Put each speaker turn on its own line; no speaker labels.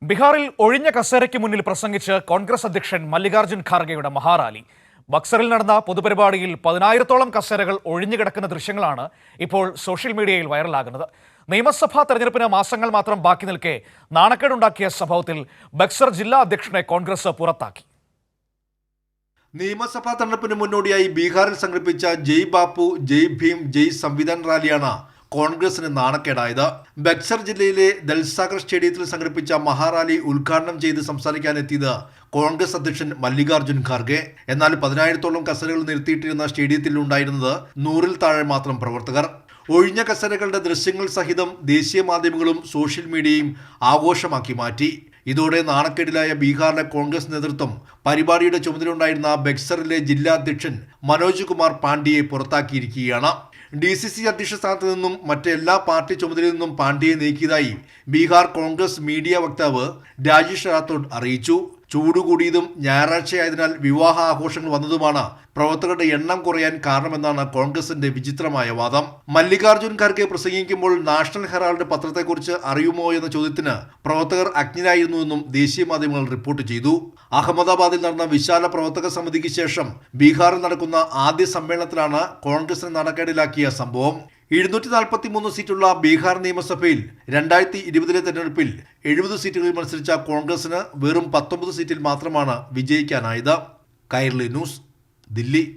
ബീഹാറിൽ ഒഴിഞ്ഞ കസേരയ്ക്ക് മുന്നിൽ പ്രസംഗിച്ച് കോൺഗ്രസ് അധ്യക്ഷൻ മല്ലികാർജ്ജുൻ ഖാർഗെയുടെ മഹാറാലി. ബക്സറിൽ നടന്ന പൊതുപരിപാടിയിൽ 10,000-ഓളം കസേരകൾ ഒഴിഞ്ഞുകിടക്കുന്ന ദൃശ്യങ്ങളാണ് ഇപ്പോൾ സോഷ്യൽ മീഡിയയിൽ വൈറലാകുന്നത്. നിയമസഭാ തെരഞ്ഞെടുപ്പിന് മാസങ്ങൾ മാത്രം ബാക്കി നിൽക്കെ നാണക്കേടുണ്ടാക്കിയ സംഭവത്തിൽ ബക്സർ ജില്ലാ അധ്യക്ഷനെ കോൺഗ്രസ് പുറത്താക്കി.
നിയമസഭാ തെരഞ്ഞെടുപ്പിന് മുന്നോടിയായി ബീഹാറിൽ സംഘടിപ്പിച്ച ജയ് ബാപ്പു, ജയ് ഭീം, ജയ് സംവിധാൻ റാലിയാണ് കോൺഗ്രസിന് നാണക്കേടായത്. ബക്സർ ജില്ലയിലെ ദൽസാഗർ സ്റ്റേഡിയത്തിൽ സംഘടിപ്പിച്ച മഹാറാലി ഉദ്ഘാടനം ചെയ്ത് സംസാരിക്കാനെത്തിയത് കോൺഗ്രസ് അധ്യക്ഷൻ മല്ലികാർജ്ജുൻ ഖാർഗെ. എന്നാൽ 10,000-ഓളം കസേരകൾ നിർത്തിയിട്ടിരുന്ന സ്റ്റേഡിയത്തിൽ ഉണ്ടായിരുന്നത് 100-ൽ താഴെ മാത്രം പ്രവർത്തകർ. ഒഴിഞ്ഞ കസേരകളുടെ ദൃശ്യങ്ങൾ സഹിതം ദേശീയ മാധ്യമങ്ങളും സോഷ്യൽ മീഡിയയും ആഘോഷമാക്കി മാറ്റി. ഇതോടെ നാണക്കേടിലായ ബീഹാറിലെ കോൺഗ്രസ് നേതൃത്വം പരിപാടിയുടെ ചുമതലയുണ്ടായിരുന്ന ബക്സറിലെ ജില്ലാ അധ്യക്ഷൻ മനോജ് കുമാർ പാണ്ഡ്യയെ പുറത്താക്കിയിരിക്കുകയാണ്. DCC അധ്യക്ഷ സ്ഥാനത്ത് നിന്നും മറ്റെല്ലാ പാർട്ടി ചുമതലയിൽ നിന്നും പാണ്ഡ്യയെ നീക്കിയതായി ബീഹാർ കോൺഗ്രസ് മീഡിയ വക്താവ് രാജേഷ് റാത്തോഡ് അറിയിച്ചു. ചൂടുകൂടിയതും ഞായറാഴ്ചയായതിനാൽ വിവാഹ ആഘോഷങ്ങൾ വന്നതുമാണ് പ്രവർത്തകരുടെ എണ്ണം കുറയാൻ കാരണമെന്നാണ് കോൺഗ്രസിന്റെ വിചിത്രമായ വാദം. മല്ലികാർജ്ജുൻ ഖാർഗെ പ്രസംഗിക്കുമ്പോൾ നാഷണൽ ഹെറാൾഡ് പത്രത്തെക്കുറിച്ച് അറിയുമോ എന്ന ചോദ്യത്തിന് പ്രവർത്തകർ അജ്ഞരായിരുന്നുവെന്നും ദേശീയ മാധ്യമങ്ങൾ റിപ്പോർട്ട് ചെയ്തു. അഹമ്മദാബാദിൽ നടന്ന വിശാല പ്രവർത്തക സമിതിക്ക് ശേഷം ബീഹാറിൽ നടക്കുന്ന ആദ്യ സമ്മേളനത്തിലാണ് കോൺഗ്രസിനെ നാണക്കേടിലാക്കിയ സംഭവം. 243 സീറ്റുള്ള ബീഹാർ നിയമസഭയിൽ 2020 തെരഞ്ഞെടുപ്പിൽ 70 സീറ്റുകളിൽ മത്സരിച്ച കോൺഗ്രസിന് വെറും 19 സീറ്റിൽ മാത്രമാണ് വിജയിക്കാനായത്. കൈരളി ന്യൂസ്, ദില്ലി.